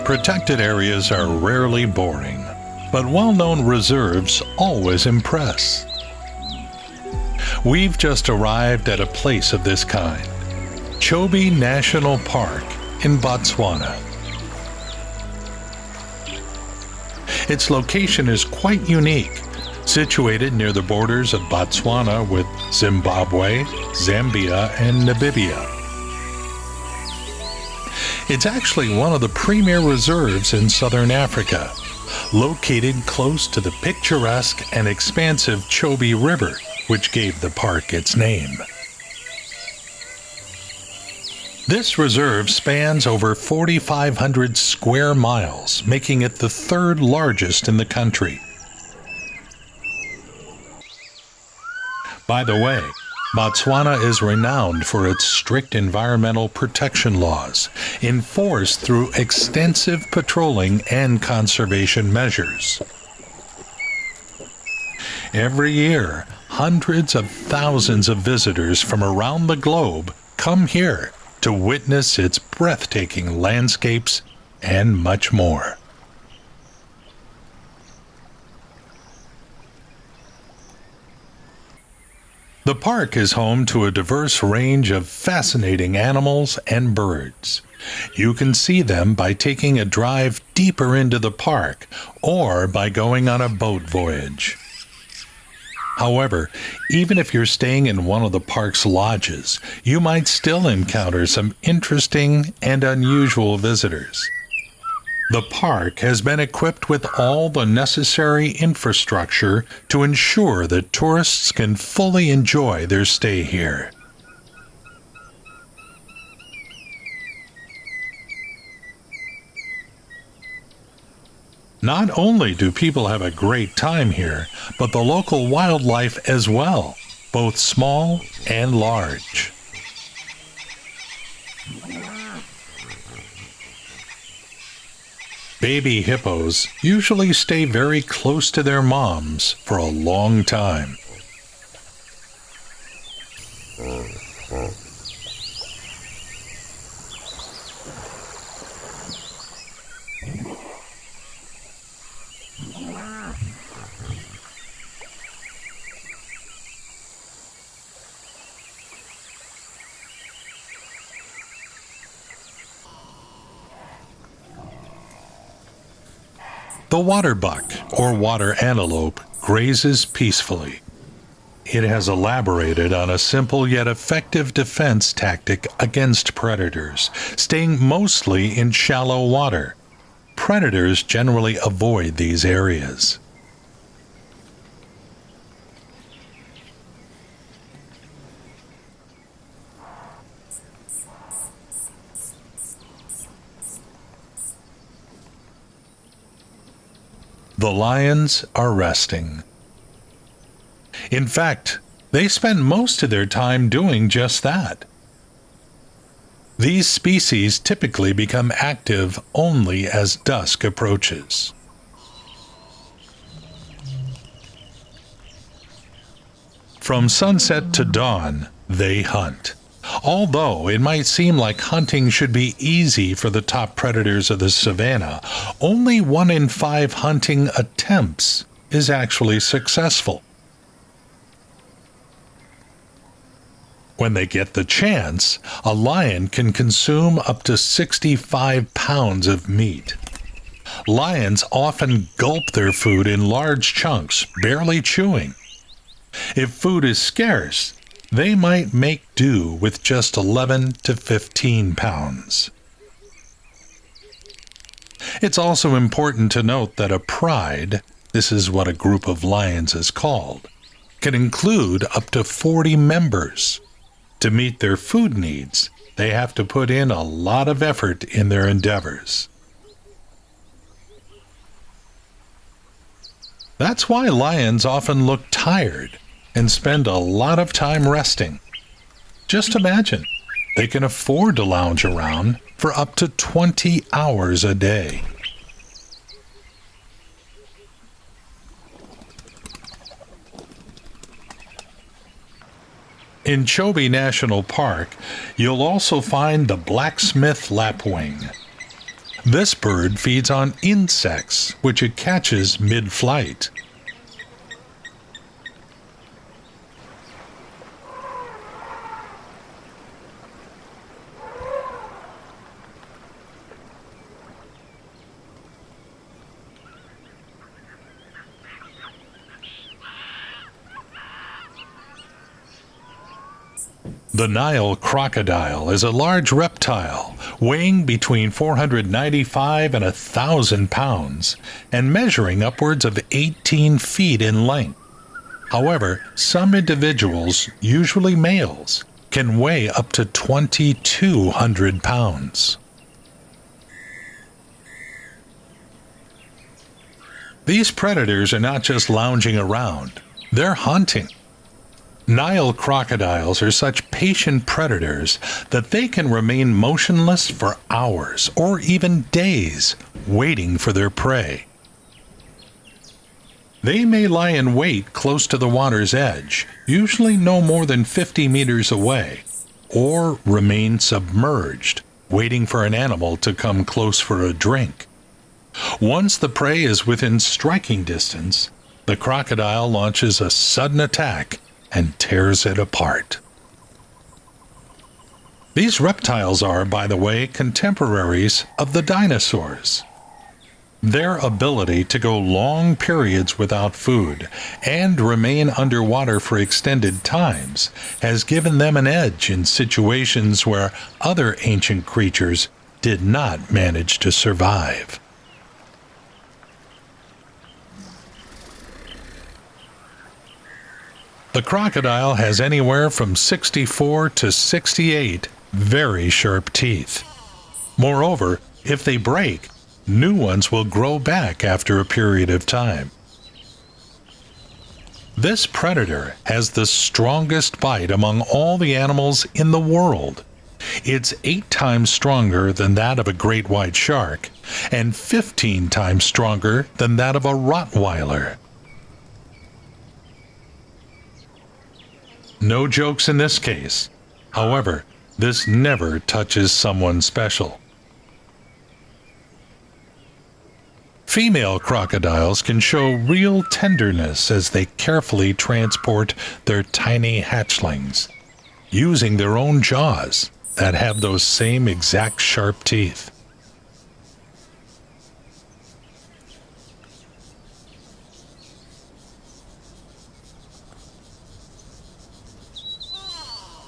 Protected areas are rarely boring, but well-known reserves always impress. We've just arrived at a place of this kind, Chobe National Park in Botswana. Its location is quite unique, situated near the borders of Botswana with Zimbabwe, Zambia, and Namibia. It's actually one of the premier reserves in southern Africa, located close to the picturesque and expansive Chobe River, which gave the park its name. This reserve spans over 4,500 square miles, making it the third largest in the country. By the way, Botswana is renowned for its strict environmental protection laws, enforced through extensive patrolling and conservation measures. Every year, hundreds of thousands of visitors from around the globe come here to witness its breathtaking landscapes and much more. The park is home to a diverse range of fascinating animals and birds. You can see them by taking a drive deeper into the park or by going on a boat voyage. However, even if you're staying in one of the park's lodges, you might still encounter some interesting and unusual visitors. The park has been equipped with all the necessary infrastructure to ensure that tourists can fully enjoy their stay here. Not only do people have a great time here, but the local wildlife as well, both small and large. Baby hippos usually stay very close to their moms for a long time. The waterbuck, or water antelope, grazes peacefully. It has elaborated on a simple yet effective defense tactic against predators, staying mostly in shallow water. Predators generally avoid these areas. The lions are resting. In fact, they spend most of their time doing just that. These species typically become active only as dusk approaches. From sunset to dawn, they hunt. Although it might seem like hunting should be easy for the top predators of the savanna, only 1 in 5 hunting attempts is actually successful. When they get the chance, a lion can consume up to 65 pounds of meat. Lions often gulp their food in large chunks, barely chewing. If food is scarce, they might make do with just 11 to 15 pounds. It's also important to note that a pride, this is what a group of lions is called, can include up to 40 members. To meet their food needs, they have to put in a lot of effort in their endeavors. That's why lions often look tired and spend a lot of time resting. Just imagine, they can afford to lounge around for up to 20 hours a day. In Chobe National Park, you'll also find the Blacksmith lapwing. This bird feeds on insects, which it catches mid-flight. The Nile crocodile is a large reptile, weighing between 495 and 1,000 pounds, and measuring upwards of 18 feet in length. However, some individuals, usually males, can weigh up to 2,200 pounds. These predators are not just lounging around, they're hunting. Nile crocodiles are such patient predators that they can remain motionless for hours or even days, waiting for their prey. They may lie in wait close to the water's edge, usually no more than 50 meters away, or remain submerged, waiting for an animal to come close for a drink. Once the prey is within striking distance, the crocodile launches a sudden attack and tears it apart. These reptiles are, by the way, contemporaries of the dinosaurs. Their ability to go long periods without food and remain underwater for extended times has given them an edge in situations where other ancient creatures did not manage to survive. The crocodile has anywhere from 64 to 68 very sharp teeth. Moreover, if they break, new ones will grow back after a period of time. This predator has the strongest bite among all the animals in the world. It's 8 times stronger than that of a great white shark and 15 times stronger than that of a Rottweiler. No jokes in this case. However, this never touches someone special. Female crocodiles can show real tenderness as they carefully transport their tiny hatchlings, using their own jaws that have those same exact sharp teeth.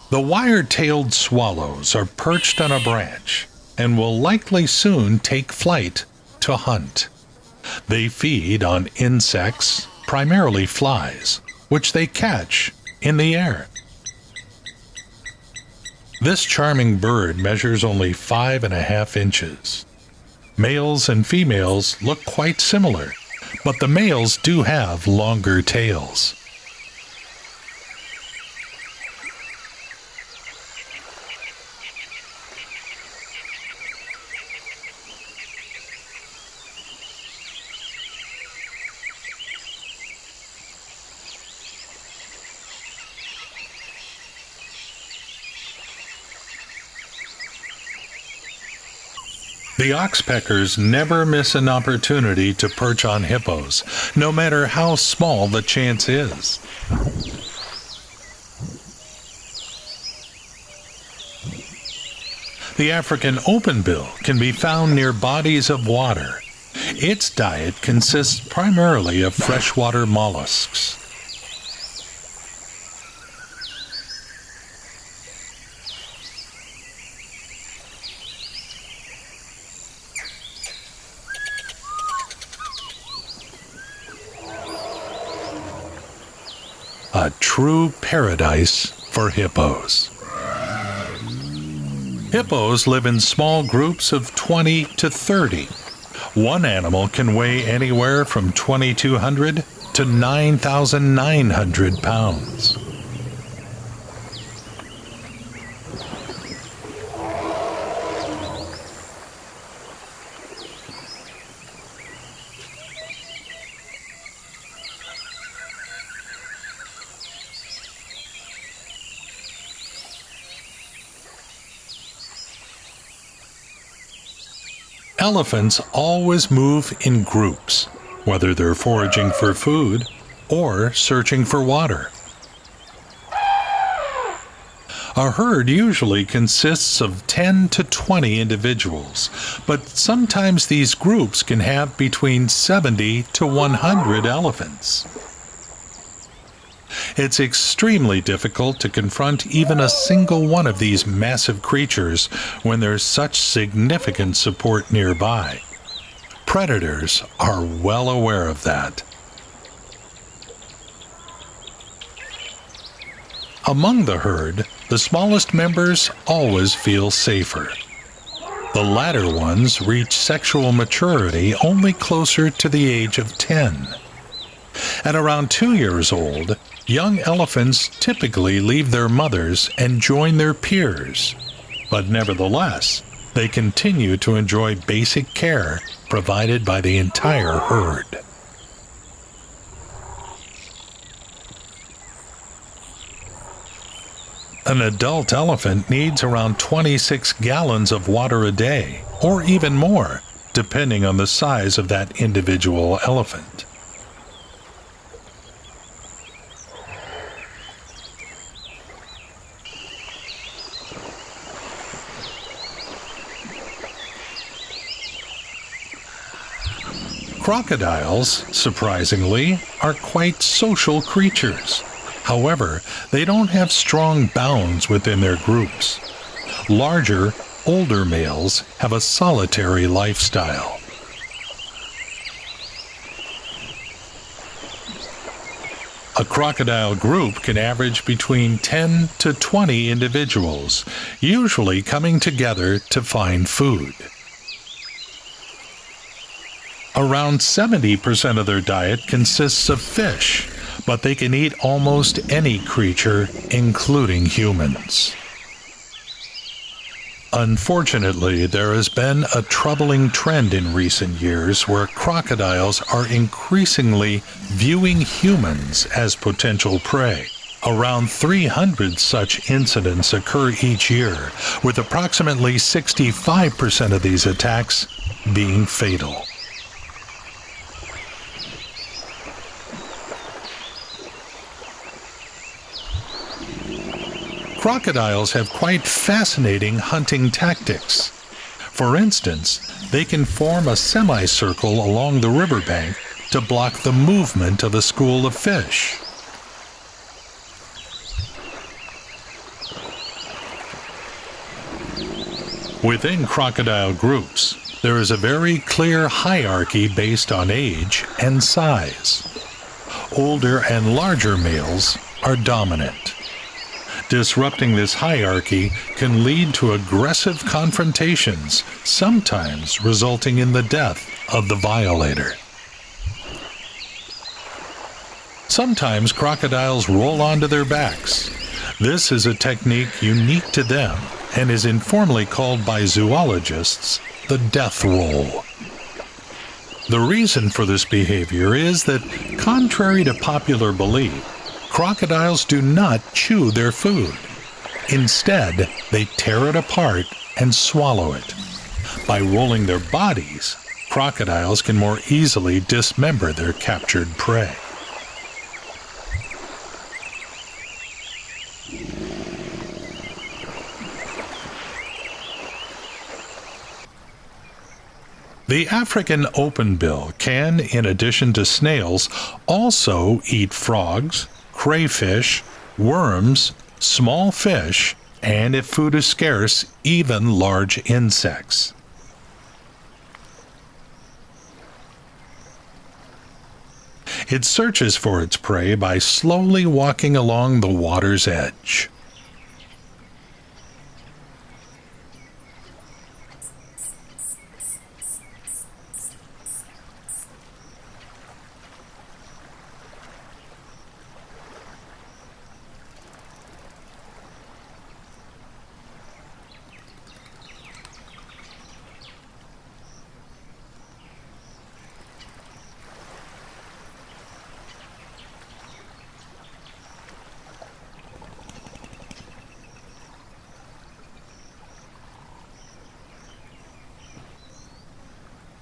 The wire-tailed swallows are perched on a branch and will likely soon take flight to hunt. They feed on insects, primarily flies, which they catch in the air. This charming bird measures only 5.5 inches. Males and females look quite similar, but the males do have longer tails. The Oxpeckers never miss an opportunity to perch on hippos, no matter how small the chance is. The African openbill can be found near bodies of water. Its diet consists primarily of freshwater mollusks. A true paradise for hippos. Hippos live in small groups of 20 to 30. One animal can weigh anywhere from 2,200 to 9,900 pounds. Elephants always move in groups, whether they're foraging for food or searching for water. A herd usually consists of 10 to 20 individuals, but sometimes these groups can have between 70 to 100 elephants. It's extremely difficult to confront even a single one of these massive creatures when there's such significant support nearby. Predators are well aware of that. Among the herd, the smallest members always feel safer. The latter ones reach sexual maturity only closer to the age of 10. At around 2 years old, young elephants typically leave their mothers and join their peers, but nevertheless, they continue to enjoy basic care provided by the entire herd. An adult elephant needs around 26 gallons of water a day, or even more, depending on the size of that individual elephant. Crocodiles, surprisingly, are quite social creatures. However, they don't have strong bounds within their groups. Larger, older males have a solitary lifestyle. A crocodile group can average between 10 to 20 individuals, usually coming together to find food. Around 70% of their diet consists of fish, but they can eat almost any creature, including humans. Unfortunately, there has been a troubling trend in recent years where crocodiles are increasingly viewing humans as potential prey. Around 300 such incidents occur each year, with approximately 65% of these attacks being fatal. Crocodiles have quite fascinating hunting tactics. For instance, they can form a semicircle along the riverbank to block the movement of a school of fish. Within crocodile groups, there is a very clear hierarchy based on age and size. Older and larger males are dominant. Disrupting this hierarchy can lead to aggressive confrontations, sometimes resulting in the death of the violator. Sometimes crocodiles roll onto their backs. This is a technique unique to them and is informally called by zoologists the death roll. The reason for this behavior is that, contrary to popular belief, crocodiles do not chew their food. Instead, they tear it apart and swallow it. By rolling their bodies, crocodiles can more easily dismember their captured prey. The African openbill can, in addition to snails, also eat frogs, crayfish, worms, small fish, and if food is scarce, even large insects. It searches for its prey by slowly walking along the water's edge.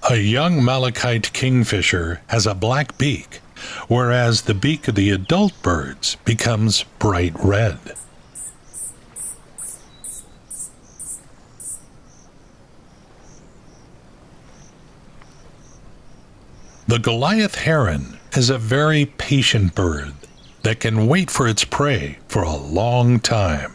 A young malachite kingfisher has a black beak, whereas the beak of the adult birds becomes bright red. The Goliath heron is a very patient bird that can wait for its prey for a long time.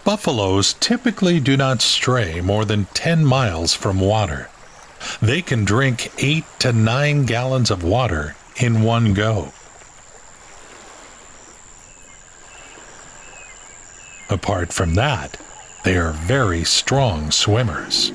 Buffaloes typically do not stray more than 10 miles from water. They can drink 8 to 9 gallons of water in one go. Apart from that, they are very strong swimmers.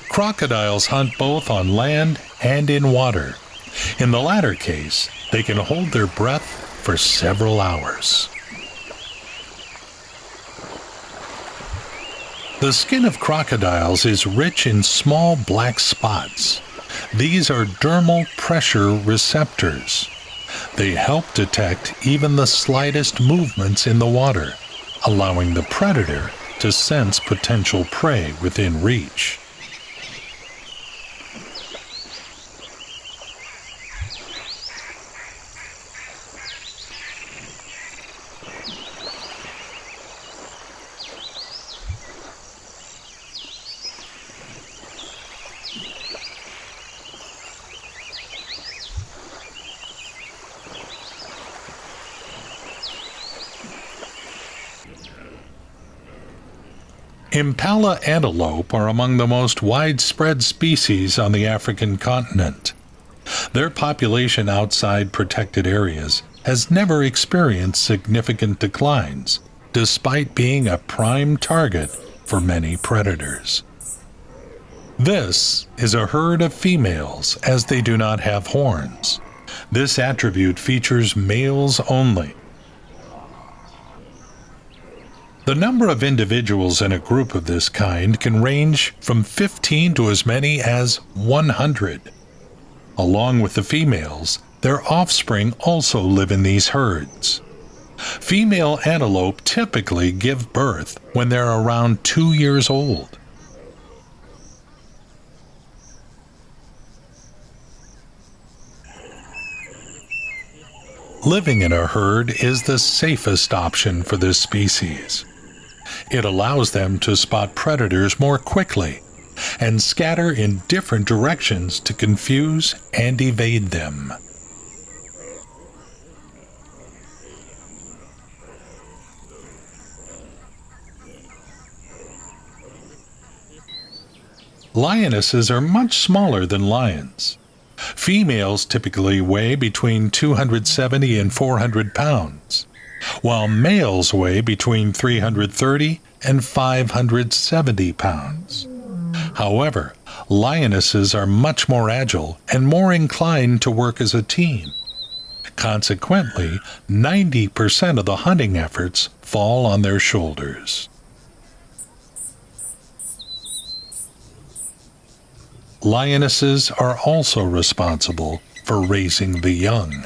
Crocodiles hunt both on land and in water. In the latter case, they can hold their breath for several hours. The skin of crocodiles is rich in small black spots. These are dermal pressure receptors. They help detect even the slightest movements in the water, allowing the predator to sense potential prey within reach. Impala antelope are among the most widespread species on the African continent. Their population outside protected areas has never experienced significant declines, despite being a prime target for many predators. This is a herd of females, as they do not have horns. This attribute features males only. The number of individuals in a group of this kind can range from 15 to as many as 100. Along with the females, their offspring also live in these herds. Female antelope typically give birth when they're around 2 years old. Living in a herd is the safest option for this species. It allows them to spot predators more quickly and scatter in different directions to confuse and evade them. Lionesses are much smaller than lions. Females typically weigh between 270 and 400 pounds, while males weigh between 330 and 570 pounds. However, lionesses are much more agile and more inclined to work as a team. Consequently, 90% of the hunting efforts fall on their shoulders. Lionesses are also responsible for raising the young.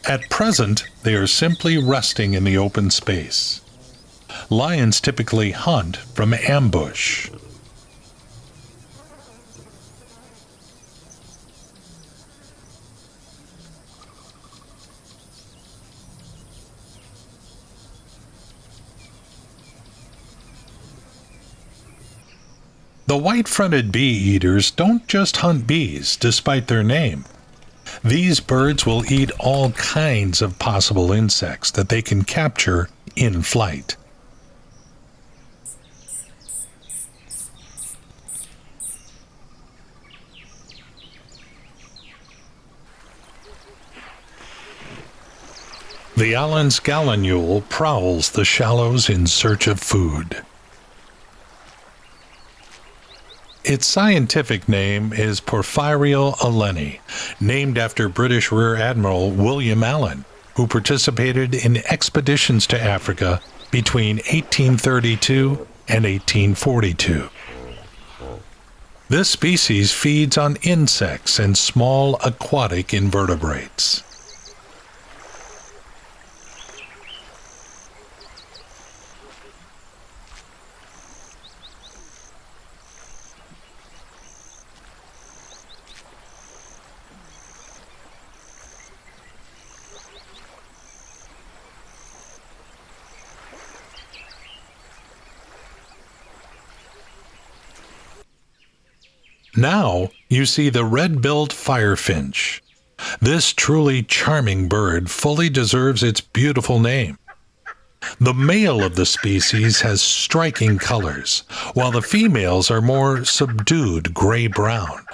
At present, they are simply resting in the open space. Lions typically hunt from ambush. The white-fronted bee-eaters don't just hunt bees, despite their name. These birds will eat all kinds of possible insects that they can capture in flight. The Allen's gallinule prowls the shallows in search of food. Its scientific name is Porphyrio alleni, named after British Rear Admiral William Allen, who participated in expeditions to Africa between 1832 and 1842. This species feeds on insects and small aquatic invertebrates. Now you see the red-billed firefinch. This truly charming bird fully deserves its beautiful name. The male of the species has striking colors, while the females are more subdued gray-brown.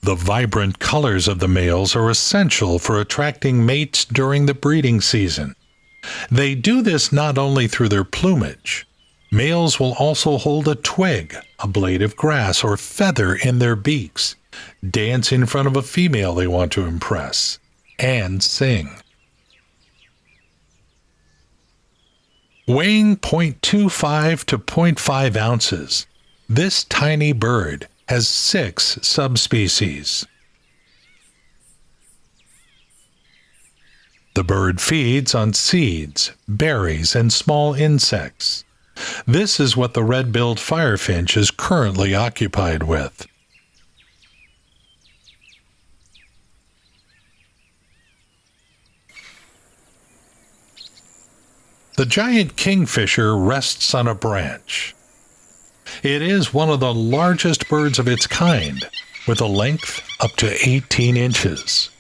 The vibrant colors of the males are essential for attracting mates during the breeding season. They do this not only through their plumage. Males will also hold a twig, a blade of grass, or feather in their beaks, dance in front of a female they want to impress, and sing. Weighing 0.25 to 0.5 ounces, this tiny bird has 6 subspecies. The bird feeds on seeds, berries, and small insects. This is what the red-billed firefinch is currently occupied with. The giant kingfisher rests on a branch. It is one of the largest birds of its kind, with a length up to 18 inches.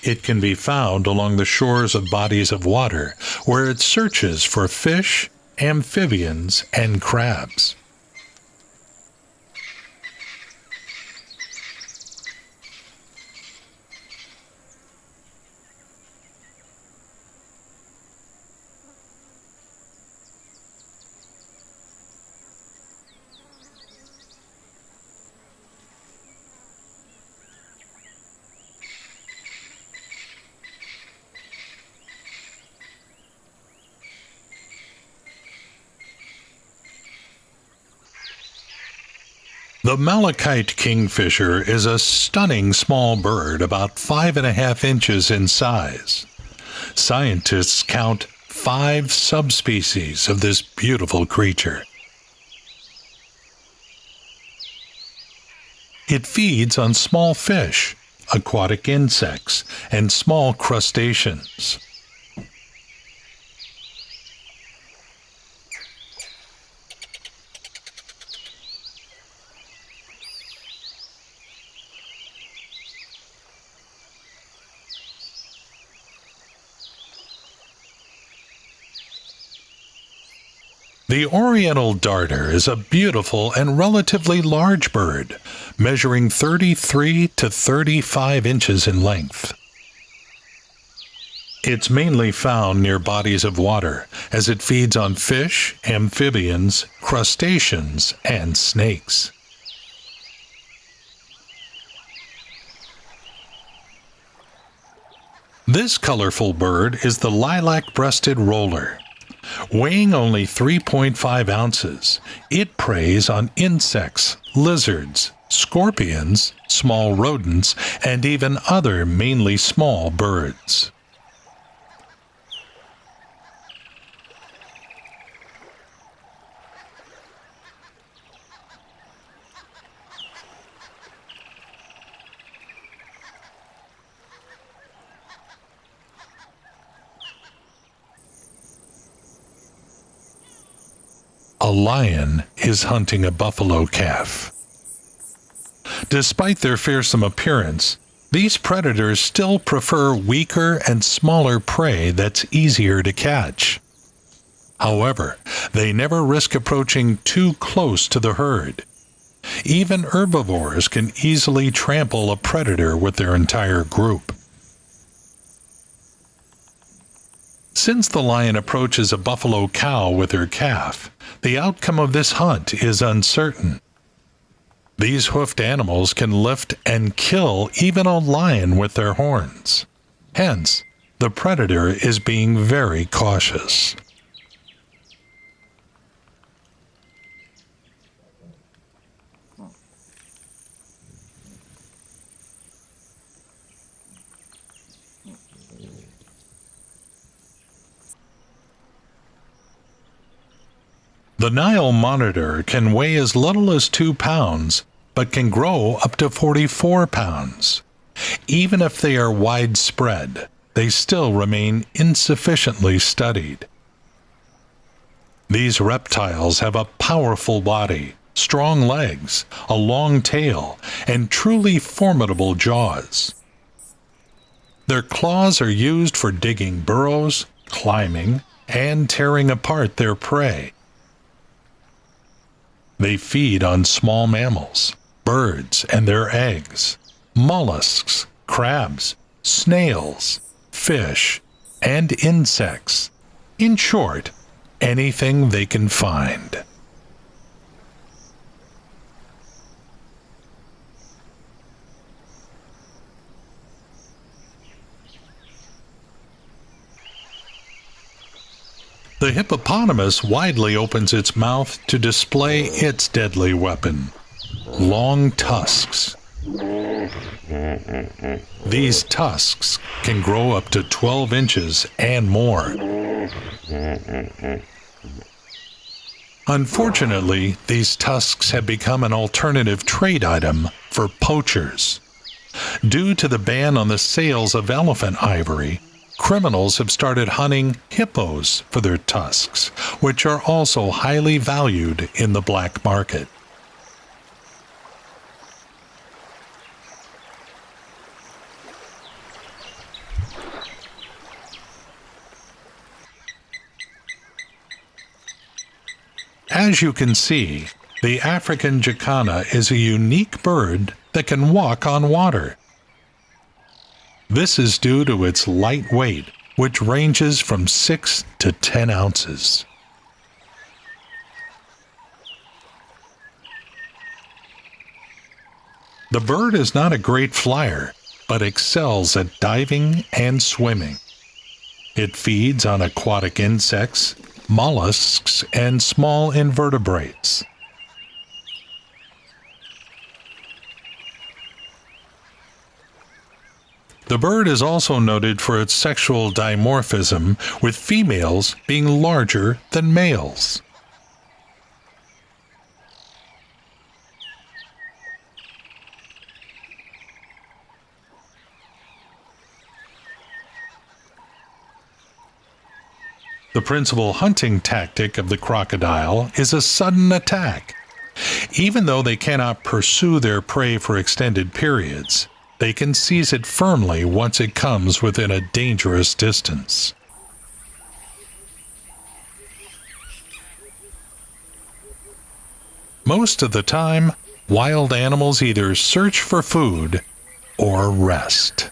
It can be found along the shores of bodies of water, where it searches for fish, amphibians, and crabs. The malachite kingfisher is a stunning small bird about 5.5 inches in size. Scientists count 5 subspecies of this beautiful creature. It feeds on small fish, aquatic insects, and small crustaceans. The Oriental darter is a beautiful and relatively large bird, measuring 33 to 35 inches in length. It's mainly found near bodies of water, as it feeds on fish, amphibians, crustaceans, and snakes. This colorful bird is the lilac-breasted roller. Weighing only 3.5 ounces, it preys on insects, lizards, scorpions, small rodents, and even other mainly small birds. A lion is hunting a buffalo calf. Despite their fearsome appearance, these predators still prefer weaker and smaller prey that's easier to catch. However, they never risk approaching too close to the herd. Even herbivores can easily trample a predator with their entire group. Since the lion approaches a buffalo cow with her calf, the outcome of this hunt is uncertain. These hoofed animals can lift and kill even a lion with their horns. Hence, the predator is being very cautious. The Nile monitor can weigh as little as 2 pounds, but can grow up to 44 pounds. Even if they are widespread, they still remain insufficiently studied. These reptiles have a powerful body, strong legs, a long tail, and truly formidable jaws. Their claws are used for digging burrows, climbing, and tearing apart their prey. They feed on small mammals, birds and their eggs, mollusks, crabs, snails, fish, and insects. In short, anything they can find. The hippopotamus widely opens its mouth to display its deadly weapon, long tusks. These tusks can grow up to 12 inches and more. Unfortunately, these tusks have become an alternative trade item for poachers. Due to the ban on the sales of elephant ivory, criminals have started hunting hippos for their tusks, which are also highly valued in the black market. As you can see, the African jacana is a unique bird that can walk on water. This is due to its light weight, which ranges from 6 to 10 ounces. The bird is not a great flyer, but excels at diving and swimming. It feeds on aquatic insects, mollusks, and small invertebrates. The bird is also noted for its sexual dimorphism, with females being larger than males. The principal hunting tactic of the crocodile is a sudden attack. Even though they cannot pursue their prey for extended periods, they can seize it firmly once it comes within a dangerous distance. Most of the time, wild animals either search for food or rest.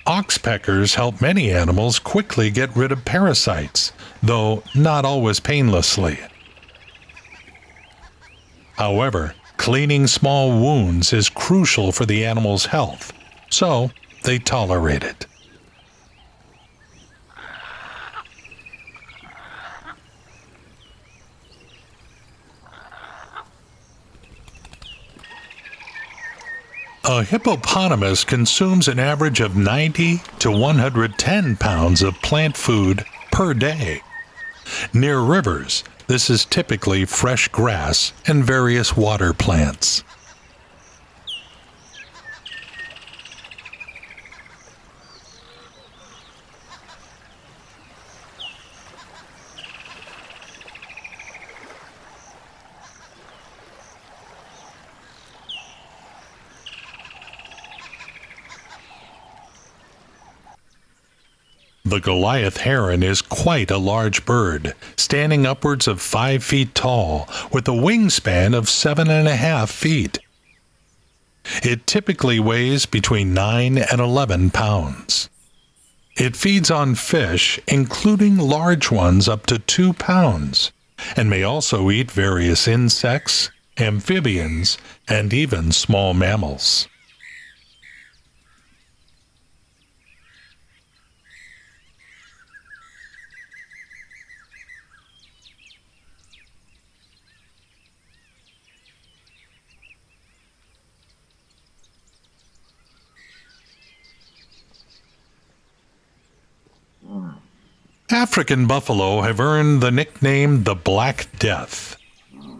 Oxpeckers help many animals quickly get rid of parasites, though not always painlessly. However, cleaning small wounds is crucial for the animal's health, so they tolerate it. A hippopotamus consumes an average of 90 to 110 pounds of plant food per day. Near rivers, this is typically fresh grass and various water plants. The Goliath heron is quite a large bird, standing upwards of 5 feet tall, with a wingspan of 7.5 feet. It typically weighs between 9 and 11 pounds. It feeds on fish, including large ones up to 2 pounds, and may also eat various insects, amphibians, and even small mammals. African buffalo have earned the nickname the Black Death.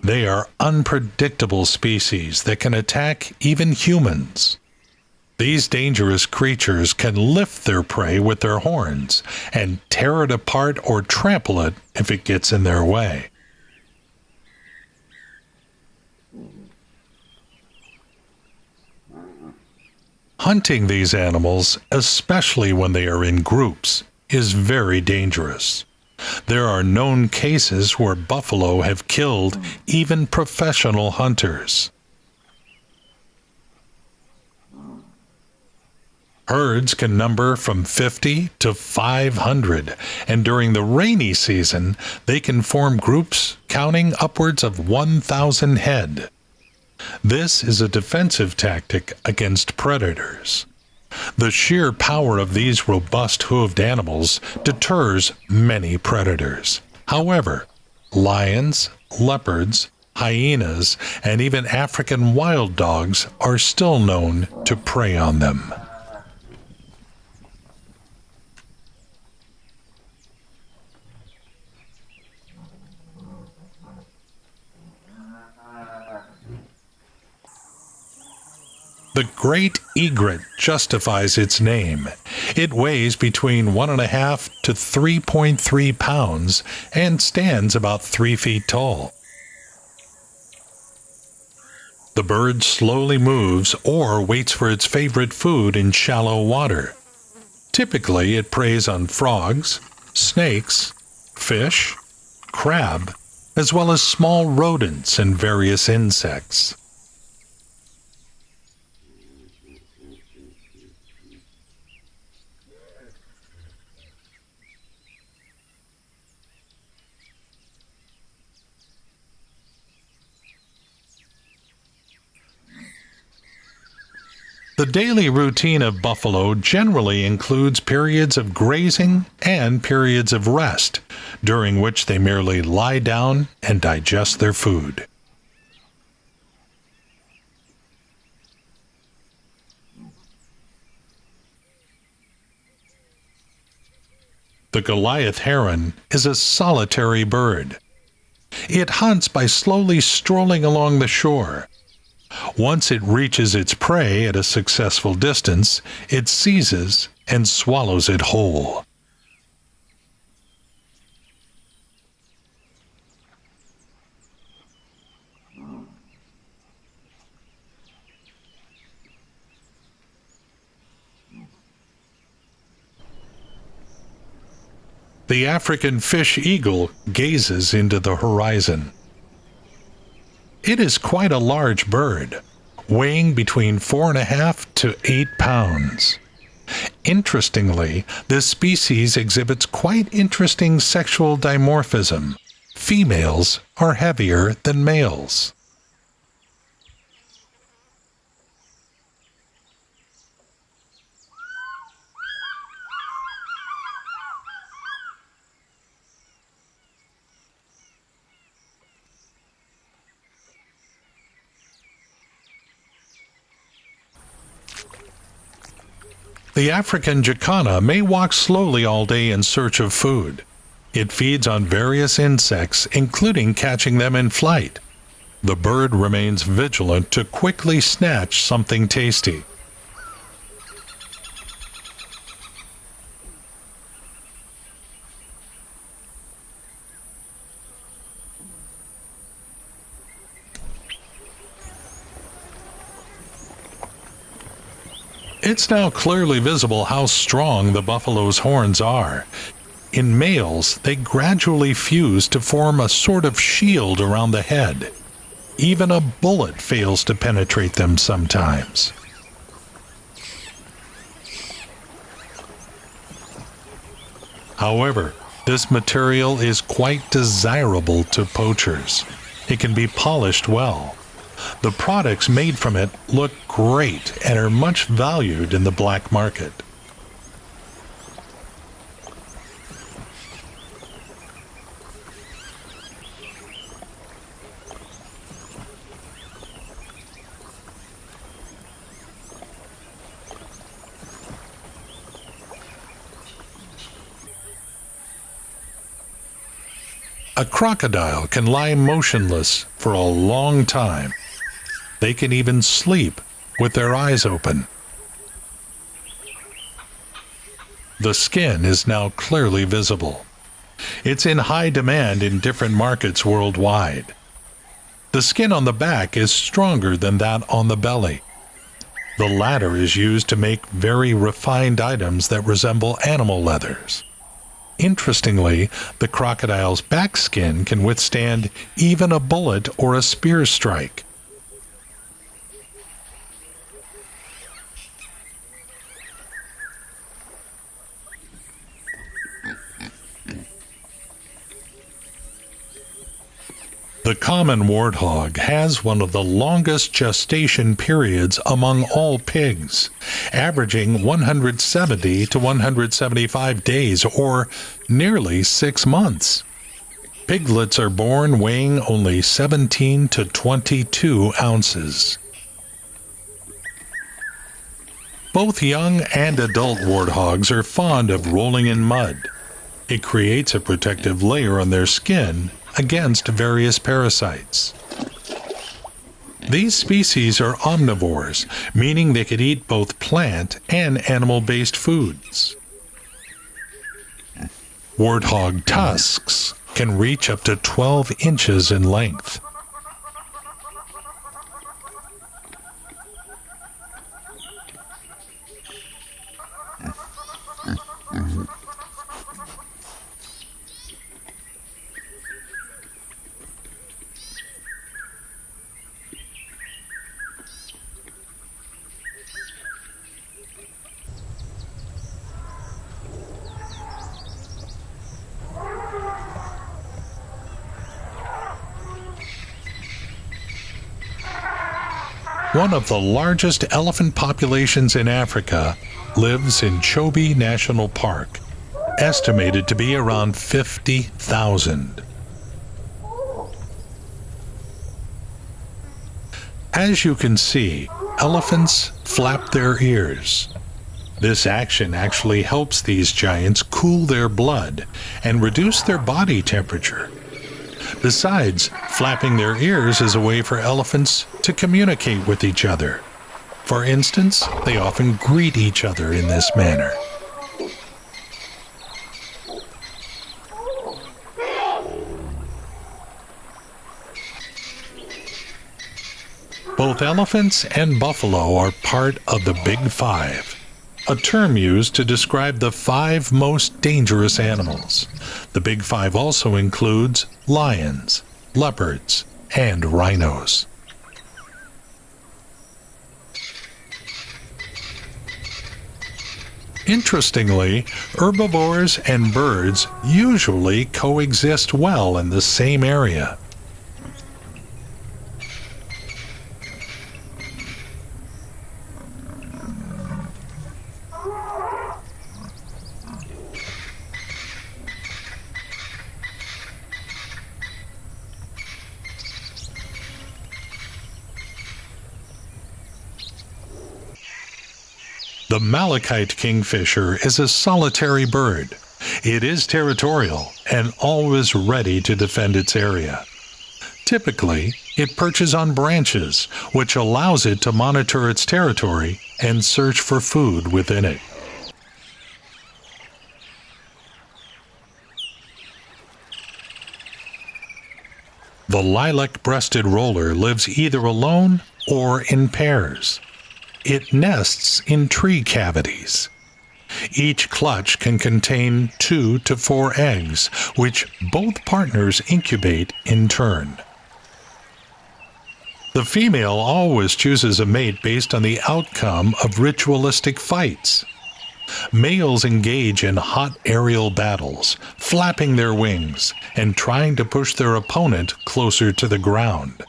They are unpredictable species that can attack even humans. These dangerous creatures can lift their prey with their horns and tear it apart or trample it if it gets in their way. Hunting these animals, especially when they are in groups, is very dangerous. There are known cases where buffalo have killed even professional hunters. Herds can number from 50 to 500, and during the rainy season, they can form groups counting upwards of 1,000 head. This is a defensive tactic against predators. The sheer power of these robust hooved animals deters many predators. However, lions, leopards, hyenas, and even African wild dogs are still known to prey on them. The great egret justifies its name. It weighs between 1.5 to 3.3 pounds and stands about 3 feet tall. The bird slowly moves or waits for its favorite food in shallow water. Typically, it preys on frogs, snakes, fish, crab, as well as small rodents and various insects. The daily routine of buffalo generally includes periods of grazing and periods of rest, during which they merely lie down and digest their food. The Goliath heron is a solitary bird. It hunts by slowly strolling along the shore. Once it reaches its prey at a successful distance, it seizes and swallows it whole. The African fish eagle gazes into the horizon. It is quite a large bird, weighing between 4.5 to 8 pounds. Interestingly, this species exhibits quite interesting sexual dimorphism. Females are heavier than males. The African jacana may walk slowly all day in search of food. It feeds on various insects, including catching them in flight. The bird remains vigilant to quickly snatch something tasty. It's now clearly visible how strong the buffalo's horns are. In males, they gradually fuse to form a sort of shield around the head. Even a bullet fails to penetrate them sometimes. However, this material is quite desirable to poachers. It can be polished well. The products made from it look great and are much valued in the black market. A crocodile can lie motionless for a long time. They can even sleep with their eyes open. The skin is now clearly visible. It's in high demand in different markets worldwide. The skin on the back is stronger than that on the belly. The latter is used to make very refined items that resemble animal leathers. Interestingly, the crocodile's back skin can withstand even a bullet or a spear strike. The common warthog has one of the longest gestation periods among all pigs, averaging 170 to 175 days, or nearly 6 months. Piglets are born weighing only 17 to 22 ounces. Both young and adult warthogs are fond of rolling in mud. It creates a protective layer on their skin against various parasites. These species are omnivores, meaning they could eat both plant and animal-based foods. Warthog tusks can reach up to 12 inches in length. One of the largest elephant populations in Africa lives in Chobe National Park, estimated to be around 50,000. As you can see, elephants flap their ears. This action actually helps these giants cool their blood and reduce their body temperature. Besides, flapping their ears is a way for elephants to communicate with each other. For instance, they often greet each other in this manner. Both elephants and buffalo are part of the Big Five, a term used to describe the 5 most dangerous animals. The Big Five also includes lions, leopards, and rhinos. Interestingly, herbivores and birds usually coexist well in the same area. The malachite kingfisher is a solitary bird. It is territorial and always ready to defend its area. Typically, it perches on branches, which allows it to monitor its territory and search for food within it. The lilac-breasted roller lives either alone or in pairs. It nests in tree cavities. Each clutch can contain 2 to 4 eggs, which both partners incubate in turn. The female always chooses a mate based on the outcome of ritualistic fights. Males engage in hot aerial battles, flapping their wings and trying to push their opponent closer to the ground.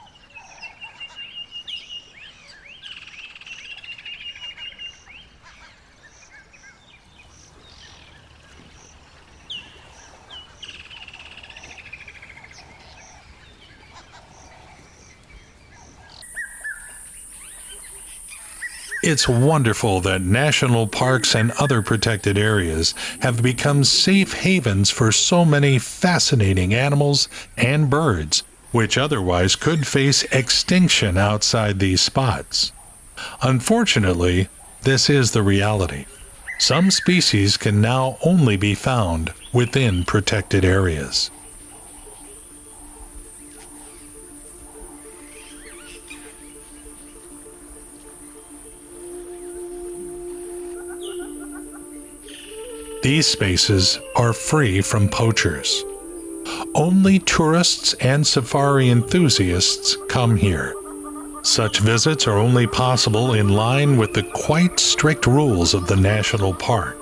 It's wonderful that national parks and other protected areas have become safe havens for so many fascinating animals and birds, which otherwise could face extinction outside these spots. Unfortunately, this is the reality. Some species can now only be found within protected areas. These spaces are free from poachers. Only tourists and safari enthusiasts come here. Such visits are only possible in line with the quite strict rules of the national park.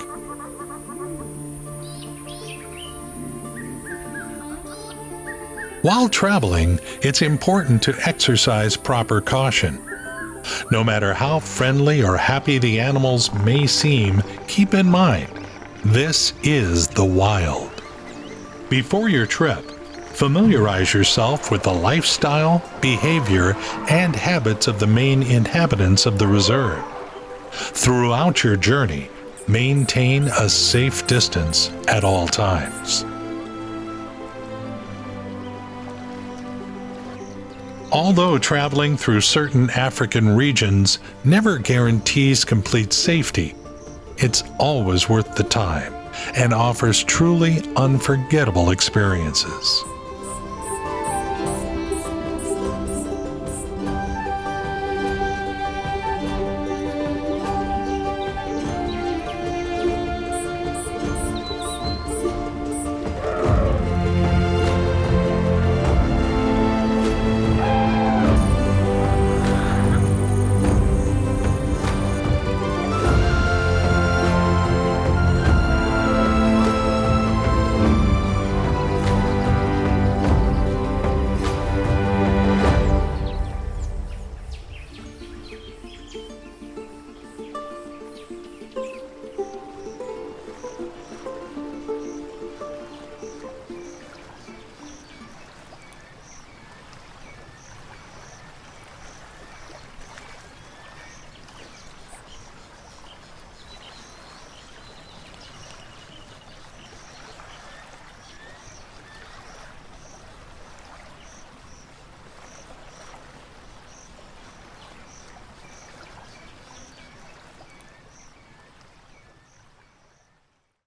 While traveling, it's important to exercise proper caution. No matter how friendly or happy the animals may seem, keep in mind, this is the wild. Before your trip, familiarize yourself with the lifestyle, behavior, and habits of the main inhabitants of the reserve. Throughout your journey, maintain a safe distance at all times. Although traveling through certain African regions never guarantees complete safety, it's always worth the time and offers truly unforgettable experiences.